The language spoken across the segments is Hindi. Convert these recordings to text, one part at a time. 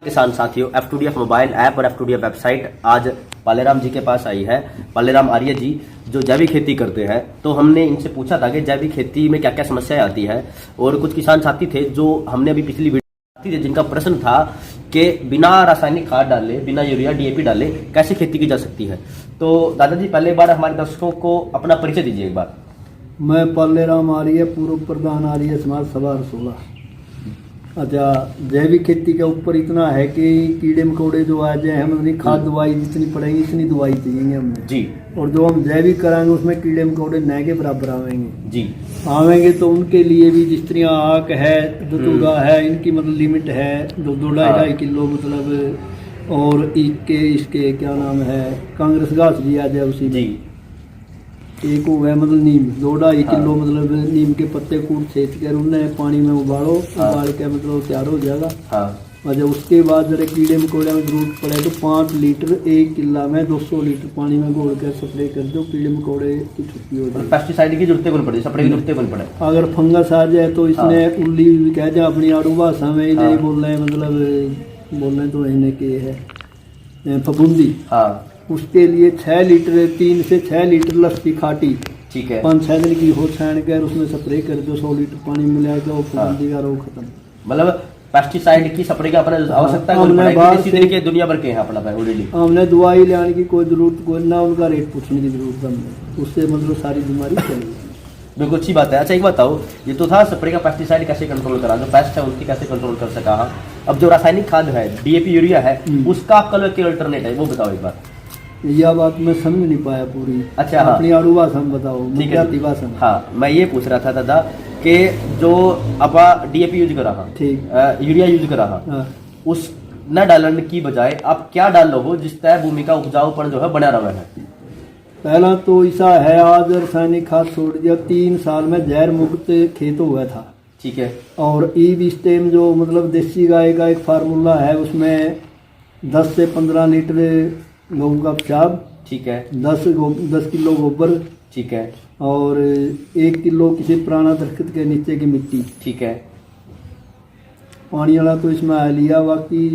किसान साथियों, F2DF मोबाइल ऐप और F2DF वेबसाइट आज पालेराम जी के पास आई है। पालेराम आर्य जी जो जैविक खेती करते हैं, तो हमने इनसे पूछा था कि जैविक खेती में क्या क्या समस्याएं आती है। और कुछ किसान साथी थे जो हमने अभी पिछली वीडियो थी जिनका प्रश्न था कि बिना रासायनिक खाद डाले, बिना यूरिया DAP डाले कैसे खेती की जा सकती है। तो दादाजी पहले एक बार हमारे दर्शकों को अपना परिचय दीजिए एक बार। मैं पालेराम आर्य, पूर्व प्रधान आर्य समाज सभा रसोला। अच्छा, जैविक खेती के ऊपर इतना है कि कीड़े मकोड़े जो आ जाए, हम अपनी खाद दवाई जितनी पड़ेगी इतनी दवाई चाहिए हमें जी। और जो हम जैविक कराएंगे उसमें कीड़े मकोड़े न के बराबर आवेंगे जी। आवेंगे तो उनके लिए भी जिस तरह आक है, दुतुगा है, इनकी मतलब लिमिट है 2-2.5 किलो मतलब। और इसके क्या नाम है, कांग्रेस घास भी आ जाए उसी जी। एक वो है मतलब नीम 2-2.5 किलो मतलब नीम के पत्ते कूट छेद कर उन्हें पानी में उबालो, उबाल के मतलब तैयार हो जाएगा। और जब उसके बाद जरा कीड़े मकोड़े में जरूरत पड़े तो 5 लीटर 1 किला में 200 लीटर पानी में घोल कर स्प्रे कर दो, कीड़े मकोड़े की छुट्टी हो जाए। पेस्टिसाइड की जरूरत नहीं पड़े, स्प्रे की जरूरत नहीं पड़े। अगर फंगस आ जाए तो इसमें उल्ली भी कह जाए अपनी आड़ू भाषा में नहीं बोल रहे, मतलब बोलने तो इन्हें के है फफूंदी। उसके लिए 6 लीटर 3 से 6 लीटर लस्सी खाटी, ठीक है, 5-6 दिन की हो छान कर उसमें स्प्रे कर दो, 100 लीटर पानी मिला के वो फफूंदी का रोग खत्म। मतलब पेस्टिसाइड की स्प्रे का अपना आवश्यकता है दुनिया भर के हैं अपना ऑलरेडी। हमने दवाई लाने की कोई जरूरत कोई ना, उनका रेट पूछने की जरूरत हमने, उससे मतलब सारी बीमारी चलेगी। बिल्कुल अच्छी बात है। अच्छा एक बताओ, ये तो था स्प्रे का पेस्टिसाइड कैसे कंट्रोल करा, जो पेस्ट है उसकी कैसे कंट्रोल कर सका। अब जो रासायनिक खाद है DAP यूरिया है उसका आपका अल्टरनेट है, वो बताओ एक बार। यह बात मैं समझ नहीं पाया पूरी। अच्छा, अपनी आड़ू भाषा में बताओ, मुख्याती भाषा में। हाँ, मैं ये पूछ रहा था दादा कि जो आप DAP यूज करा, ठीक, यूरिया यूज करा, उस न डालने की बजाय आप क्या डाल लो हो जिससे भूमि का उपजाऊपन जो है बना रहा है। पहला तो ऐसा है, आज रासायनिक खाद छोड़ दिया, 3 साल में जहर मुक्त खेत हुआ था, ठीक है। और ईबीस्टेम जो मतलब देसी गाय का एक फार्मूला है, उसमें 10 से 15 लीटर गेहूं का पेशाब, ठीक है, 10 किलो गोबर, ठीक है, और 1 किलो किसी पुराना दरख्त के नीचे की मिट्टी, ठीक है। पानी वाला तो इसमें आ लिया, बाकी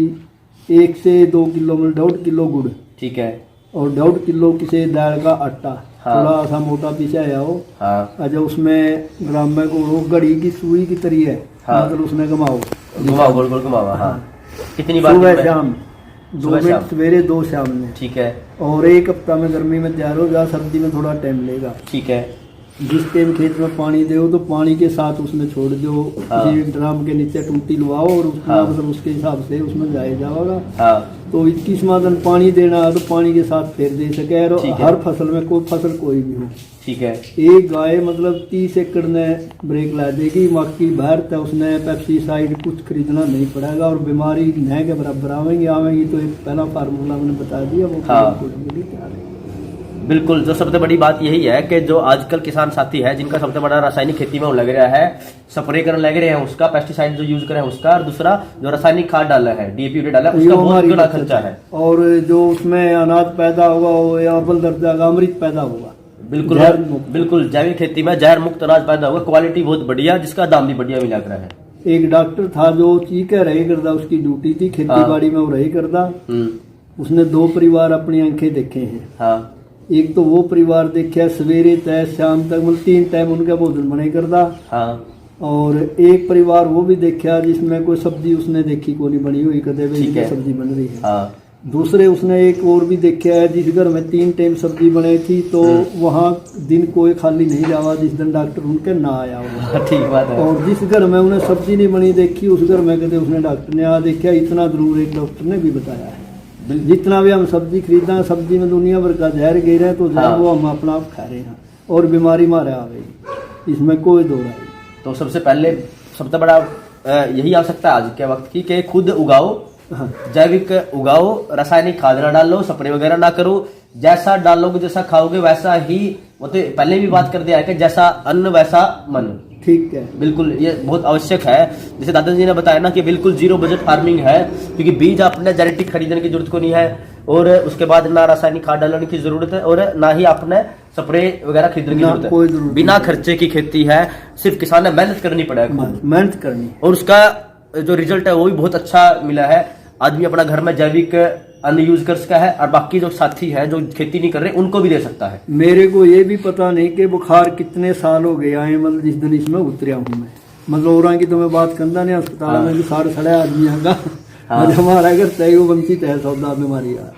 1 से 2 किलो मतलब 1.5 किलो गुड़, ठीक है, और 1.5 किलो किसी दाल का आटा, थोड़ा सा मोटा पिसाया हो। अच्छा, उसमें ग्राम में को घड़ी की सुई की तरी है, मतलब उसमें घुमाओ गोल गोल घुमाओ। कितनी बार? सुबह शाम 2 मिनट सवेरे 2 शाम में, ठीक है। और 1 हफ्ता में गर्मी में तैयार हो जाए, सर्दी में थोड़ा टाइम लेगा, ठीक है। जिस टाइम खेत में पानी दो तो पानी के साथ उसमें छोड़ दो, किसी ड्राम के नीचे टूटी लुआओ और मतलब उसके हिसाब से उसमें जाया जाएगा। तो 21वां दिन पानी देना है तो पानी के साथ फिर दे सके। और हर फसल में कोई फसल कोई भी हो, ठीक है, एक गाय मतलब 30 एकड़ ने ब्रेक ला देगी, बाकी बाहर तक उसने पेस्टिसाइड कुछ खरीदना नहीं पड़ेगा और बीमारी न के बराबर आवेंगी। तो एक पहला फार्मूला मैंने बता दिया, वो तैयार है। बिल्कुल, जो सबसे बड़ी बात यही है कि जो आजकल किसान साथी है जिनका सबसे बड़ा रासायनिक खेती में लग रहा है, स्प्रे करने लग रहे हैं उसका, पेस्टिसाइड जो यूज कर रहे हैं उसका, और दूसरा जो रासायनिक खाद डाला है DAP यूरिया डाला है उसका बहुत बड़ा खर्चा है। और जो उसमें अनाज पैदा होगा वो या अव्वल दर्जा का अमृत पैदा होगा। बिल्कुल बिल्कुल, जैविक खेती में जहर मुक्त अनाज पैदा होगा, क्वालिटी बहुत बढ़िया, जिसका दाम भी बढ़िया मिला कर है। एक डॉक्टर था जो चीकर रही करता, उसकी ड्यूटी थी खेती बाड़ी में वो रही करता, उसने 2 परिवार अपनी आंखें देखे हैं। एक तो वो परिवार देखा सवेरे तय शाम तक मतलब 3 टाइम उनका भोजन बने करता। और एक परिवार वो भी देखा जिसमें कोई सब्जी उसने देखी को नहीं बनी हुई, कदे भी सब्जी बन रही है। दूसरे उसने एक और भी देखा है जिस घर में 3 टाइम सब्जी बनी थी, तो वहाँ दिन कोई खाली नहीं जावा जिस दिन डॉक्टर उनके ना आया होगा। ठीक बात है। और जिस घर में उन्हें सब्जी नहीं बनी देखी उस घर में कदे उसने डॉक्टर ने आ देखा। इतना जरूर एक डॉक्टर ने भी बताया है, जितना भी हम सब्जी खरीदा, सब्जी में दुनिया भर का जहर गिर है, तो जहर वो हम अपना आप खा रहे हैं और बीमारी मारे आ गई, इसमें कोई दो राय। तो सबसे पहले सबसे बड़ा यही आवश्यकता आज के वक्त की कि खुद उगाओ, जैविक उगाओ, रासायनिक खाद ना डालो, स्प्रे वगैरह ना करो, जैसा डालोगे जैसा खाओगे वैसा ही। वो तो पहले भी बात कर दिया है कि जैसा अन्न वैसा मन, ठीक है। बिल्कुल, ये बहुत आवश्यक है। जैसे दादाजी ने बताया ना कि बिल्कुल 0 बजट फार्मिंग है, क्योंकि बीज आपने जेनेटिक खरीदने की जरूरत को नहीं है, और उसके बाद ना रासायनिक खाद डालने की जरूरत है, और ना ही आपने स्प्रे वगैरह खरीदने की जरूरत है। बिना खर्चे की खेती है, सिर्फ किसान ने मेहनत करनी पड़ेगी, मेहनत करनी, और उसका जो रिजल्ट है वो भी बहुत अच्छा मिला है। आदमी अपना घर में जैविक अन्न यूज कर सकता है और बाकी जो साथी है जो खेती नहीं कर रहे उनको भी दे सकता है। मेरे को ये भी पता नहीं कि बुखार कितने साल हो गए आए, मतलब जिस दिन इसमें उतरिया हूँ मैं, मतलब और की तो मैं बात करता नहीं, अस्पताल में भी सारे सड़े आदमी का हमारा अगर तय वंचित है सौदा बीमारी यार।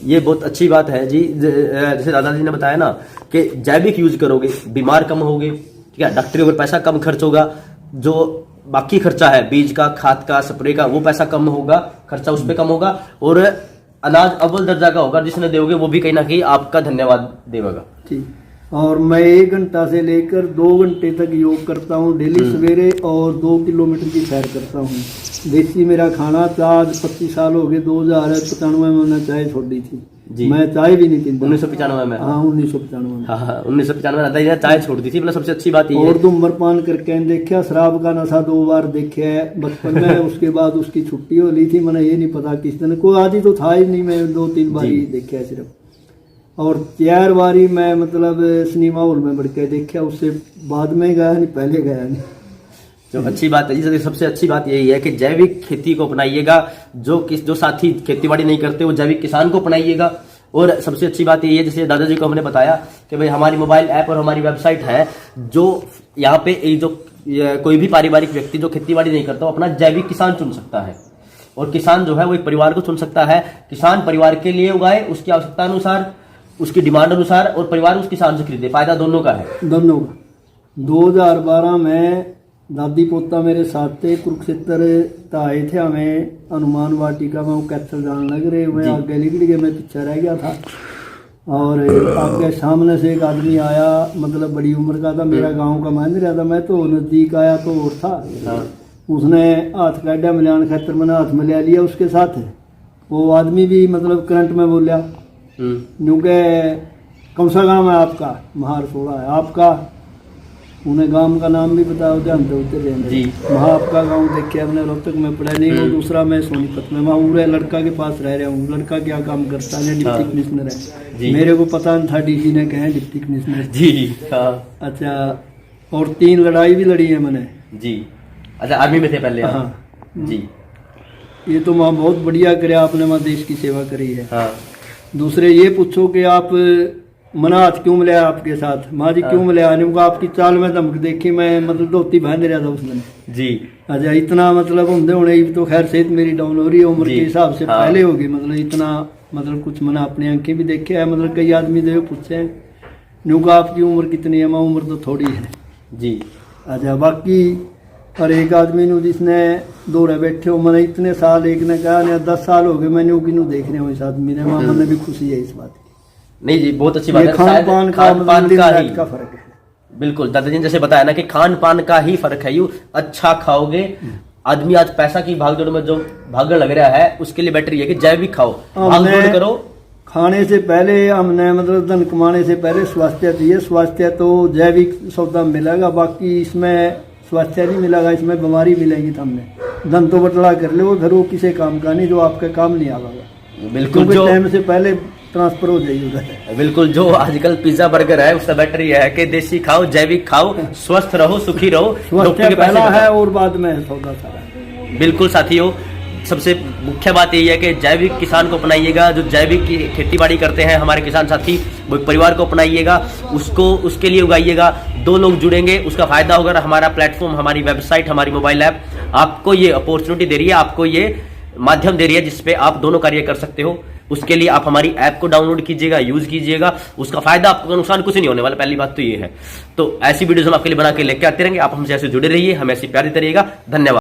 ये बहुत अच्छी बात है जी। जैसे दादाजी ने बताया ना कि जैविक यूज करोगे बीमार कम होगे, ठीक है, डॉक्टरी पर पैसा कम खर्च होगा, जो बाकी खर्चा है बीज का, खाद का, स्प्रे का, वो पैसा कम होगा, खर्चा उस पर कम होगा, और अनाज अव्वल दर्जा का होगा, जिसने दोगे वो भी कहीं ना कहीं आपका धन्यवाद देगा। ठीक। और मैं 1 घंटा से लेकर 2 घंटे तक योग करता हूँ डेली सवेरे, और 2 किलोमीटर की सैर करता हूँ। देसी मेरा खाना था। आज 25 साल हो गए, 2095 में मैंने चाय छोड़ दी थी जी। मैं चाय भी नहीं पीता। 1995 में? हाँ 1995 में। हाँ 1995 में चाय छोड़ दी थी, मतलब सबसे अच्छी बात ये और धूम्रपान करके देखा, शराब का नशा 2 बार देखा है बचपन में। उसके बाद उसकी छुट्टी हो ली थी, मैंने ये नहीं पता किस दिन, कोई आदि तो था ही नहीं, मैं 2-3 बार ही देखा है सिर्फ। और 4 बारी मैं मतलब सिनेमा हॉल में बढ़ के देखा, उससे बाद में गया नहीं, पहले गया नहीं। जो अच्छी बात है जी, सबसे अच्छी बात यही है कि जैविक खेती को अपनाइएगा। जो साथी खेतीबाड़ी नहीं करते वो जैविक किसान को अपनाइएगा। और सबसे अच्छी बात यही है, जैसे दादाजी को हमने बताया कि भाई हमारी मोबाइल ऐप और हमारी वेबसाइट है, जो यहाँ पे कोई भी पारिवारिक व्यक्ति जो खेतीबाड़ी नहीं करता वो अपना जैविक किसान चुन सकता है। और किसान जो है वो एक परिवार को चुन सकता है। किसान परिवार के लिए उगाए, उसकी आवश्यकता अनुसार, उसकी डिमांड अनुसार, और परिवार उस किसान से खरीदे। फायदा दोनों का है, दोनों का। 2012 में दादी पोता मेरे साथ थे, कुरुक्षेत्र आए थे हमें हनुमान वाटिका में, वो कैथल जाने लग रहे, मैं आगे निकल गया, मैं पीछे रह गया था। और आपके सामने से एक आदमी आया, मतलब बड़ी उम्र का था, मेरा गांव का महेंद्र था। मैं तो नजदीक आया तो और था, उसने हाथ काटा मिलान खातर, मैंने हाथ में ले लिया उसके साथ। वो आदमी भी मतलब करंट में बोलिया, क्योंकि कौन सा गाँव है आपका? महारसोड़ा है। आपका? उन्हें गांव का नाम भी बताओ, जानते होते जी। वहाँ आपका गांव देखे हमने, रोहतक में पढ़ा नहीं, वो दूसरा मैं सोनीपत में, वहाँ पूरे लड़का के पास रह रहा हूँ। लड़का क्या काम करता है? डिप्टी कमिश्नर है। मेरे को पता नहीं था डीसी ने कहे डिप्टी कमिश्नर जी। अच्छा। और 3 लड़ाई भी लड़ी है मैंने जी। अच्छा, आर्मी में थे पहले? हाँ जी। ये तो वहाँ बहुत बढ़िया करे आपने, वहाँ देश की सेवा करी है। दूसरे ये पूछो कि आप मना हाथ क्यों मिलाया आपके साथ? माँ जी क्यों मिलाया? आपकी चाल में धमक देखी, मैं मतलब धोती बांध रहा था उस दिन जी। अच्छा, इतना मतलब होने तो खैर सेहत मेरी डाउन हो रही है, उम्र के हिसाब से पहले होगी, मतलब इतना मतलब कुछ मैंने अपनी आंखें भी देखे है। मतलब कई आदमी जो पूछे हैं आपकी उम्र कितनी है? माँ उम्र तो थोड़ी है जी। अच्छा, बाकी और एक आदमी जिसने दौड़े बैठे हो, मैंने इतने साल, एक ने कहा 10 साल हो गए मैंने कि देख रहे हो इस आदमी ने, वहाँ मैंने भी खुशी है इस बात की। नहीं जी, बहुत अच्छी बात है। खान पान का फर्क है। बिल्कुल, दादाजी ने जैसे बताया ना कि खान पान का ही फर्क है। यू अच्छा खाओगे, आदमी आज पैसा की भागदौड़ में जो भागने लग रहा है, उसके लिए बेटर ये कि जैविक खाओ, भागदौड़ करो। खाने से पहले हमने मतलब धन कमाने से पहले स्वास्थ्य चाहिए। स्वास्थ्य तो जैविक सौदा मिलेगा, बाकी इसमें स्वास्थ्य नहीं मिलेगा, इसमें बीमारी मिलेगी। तो हमने धन तो बटला कर ले, वो फिर वो किसी काम का नहीं, जो आपके काम नहीं आएगा। बिल्कुल, जो टाइम से पहले ट्रांसफर हो जाएगी उधर। बिल्कुल, जो आजकल पिज्जा बर्गर है उससे बेटर ये है कि देसी खाओ, जैविक खाओ, स्वस्थ रहो, सुखी रहो। डॉक्टर के पहला है और बाद में सौदा सारा। बिल्कुल साथियों, सबसे मुख्य बात यही है कि जैविक किसान को अपनाइएगा। जो जैविक की खेती-बाड़ी करते हैं हमारे किसान साथी, वो परिवार को अपनाइएगा, उसके लिए उगाइएगा। 2 लोग जुड़ेंगे, उसका फायदा होगा। हमारा प्लेटफॉर्म, हमारी वेबसाइट, हमारी मोबाइल ऐप आपको ये अपॉर्चुनिटी दे रही है, आपको ये माध्यम दे रही है जिसपे आप दोनों कार्य कर सकते हो। उसके लिए आप हमारी ऐप को डाउनलोड कीजिएगा, यूज कीजिएगा, उसका फायदा आपको नुकसान कुछ नहीं होने वाला। पहली बात तो ये है। तो ऐसी वीडियोस हम आपके लिए बना के लेके आते रहेंगे। आप हमसे ऐसे जुड़े रहिए, हमें ऐसी प्यार देते रहिएगा। धन्यवाद।